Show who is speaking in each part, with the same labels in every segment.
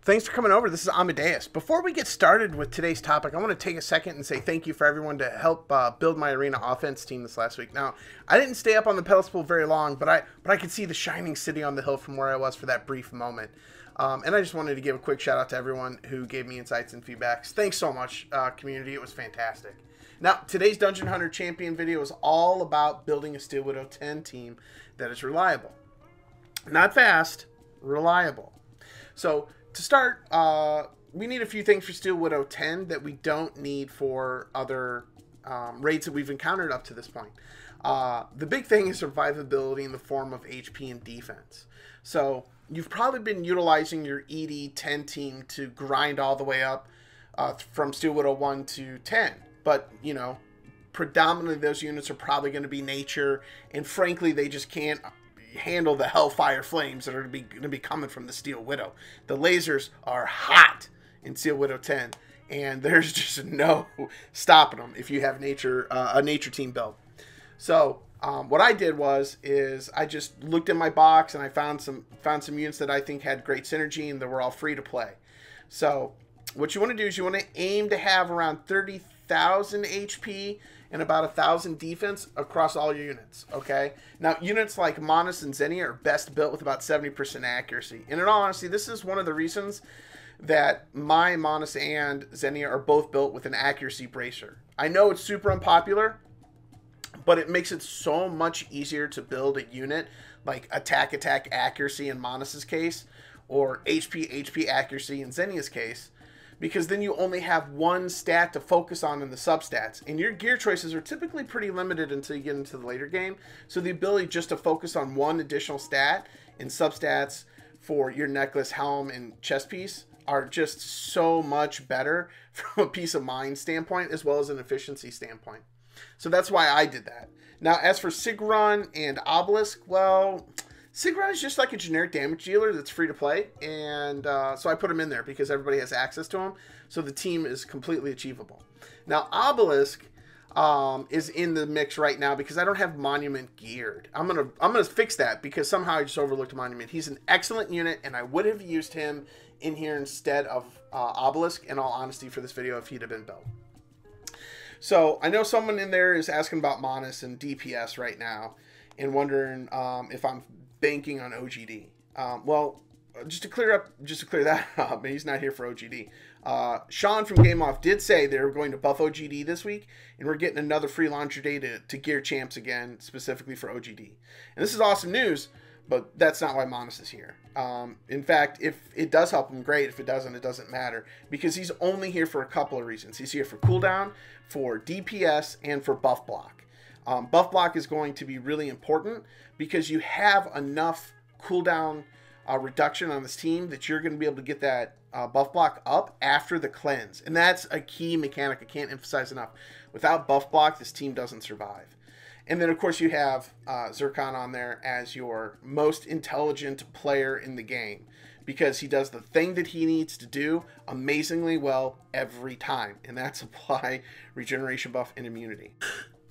Speaker 1: Thanks for coming over. This is Amodeus. Before we get started with today's topic, I want to take a second and say thank you for everyone to help build my arena offense team this last week. Now, I didn't stay up on the pedestal very long, but I could see the shining city on the hill from where I was for that brief moment. And I just wanted to give a quick shout out to everyone who gave me insights and feedbacks. Thanks so much, community. It was fantastic. Now, today's Dungeon Hunter Champion video is all about building a Steel Widow 10 team that is reliable. Not fast, reliable. So, to start, we need a few things for Steel Widow 10 that we don't need for other raids that we've encountered up to this point. The big thing is survivability in the form of HP and defense. So, you've probably been utilizing your ED 10 team to grind all the way up from Steel Widow 1 to 10. But, you know, predominantly those units are probably going to be nature, and frankly, they just can't handle the hellfire flames that are going to be coming from the Steel Widow. The lasers are hot in Steel Widow 10, and there's just no stopping them if you have a nature team built. So what I did is I just looked in my box and I found some units that I think had great synergy and that were all free to play. So what you want to do is you want to aim to have around 30,000 HP and about 1,000 defense across all your units, okay? Now, units like Manas and Xenia are best built with about 70% accuracy. And in all honesty, this is one of the reasons that my Manas and Xenia are both built with an accuracy bracer. I know it's super unpopular, but it makes it so much easier to build a unit like attack accuracy in Manas's case, or HP accuracy in Xenia's case, because then you only have one stat to focus on in the substats. And your gear choices are typically pretty limited until you get into the later game. So the ability just to focus on one additional stat in substats for your necklace, helm, and chest piece are just so much better from a peace of mind standpoint as well as an efficiency standpoint. So that's why I did that. Now, as for Sigrun and Obelisk, well, Sigrun is just like a generic damage dealer that's free to play, and so I put him in there because everybody has access to him, so the team is completely achievable. Now, Obelisk is in the mix right now because I don't have Monument geared. I'm gonna fix that because somehow I just overlooked Monument. He's an excellent unit, and I would have used him in here instead of Obelisk, in all honesty, for this video if he'd have been built. So I know someone in there is asking about Manas and DPS right now and wondering if I'm banking on OGD. Well, just to clear that up, he's not here for OGD. Shaun from gameloft did say they're going to buff OGD this week, and we're getting another free launcher day to gear champs again, specifically for OGD. And this is awesome news, but that's not why Manas is here. In fact, if it does help him, great. If it doesn't, it doesn't matter, because he's only here for a couple of reasons. He's here for cooldown, for DPS, and for buff block. Buff block is going to be really important because you have enough cooldown reduction on this team that you're going to be able to get that buff block up after the cleanse. And that's a key mechanic I can't emphasize enough. Without buff block, this team doesn't survive. And then, of course, you have Zircon on there as your most intelligent player in the game, because he does the thing that he needs to do amazingly well every time, and that's apply regeneration buff and immunity.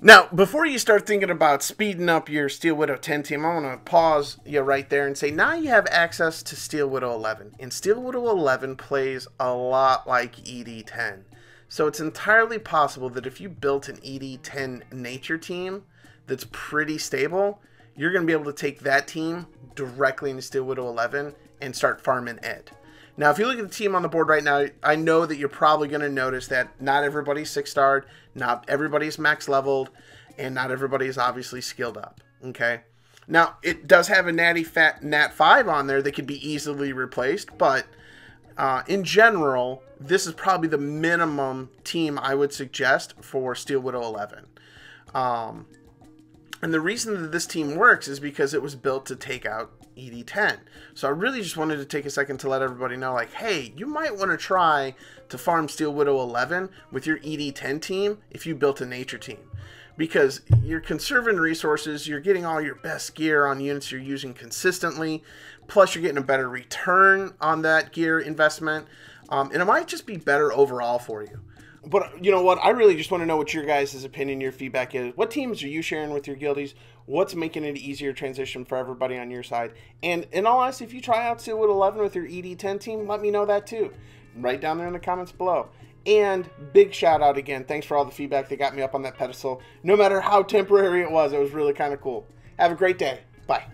Speaker 1: Now, before you start thinking about speeding up your Steel Widow 10 team, I want to pause you right there and say now you have access to Steel Widow 11. And Steel Widow 11 plays a lot like ED 10. So it's entirely possible that if you built an ED 10 nature team that's pretty stable, you're going to be able to take that team directly into Steel Widow 11 and start farming it. Now, if you look at the team on the board right now, I know that you're probably going to notice that not everybody's 6-starred, not everybody's max leveled, and not everybody is obviously skilled up, okay? Now, it does have a natty fat nat 5 on there that can be easily replaced, but in general, this is probably the minimum team I would suggest for Steel Widow 11. And the reason that this team works is because it was built to take out ED10. So I really just wanted to take a second to let everybody know, like, hey, you might want to try to farm Steel Widow 11 with your ED10 team if you built a nature team. Because you're conserving resources, you're getting all your best gear on units you're using consistently, plus you're getting a better return on that gear investment, and it might just be better overall for you. But you know what? I really just want to know what your guys' opinion, your feedback is. What teams are you sharing with your guildies? What's making it an easier transition for everybody on your side? And in all honesty, if you try out Silwood 11 with your ED10 team, let me know that too. Right down there in the comments below. And big shout out again. Thanks for all the feedback that got me up on that pedestal. No matter how temporary it was really kind of cool. Have a great day. Bye.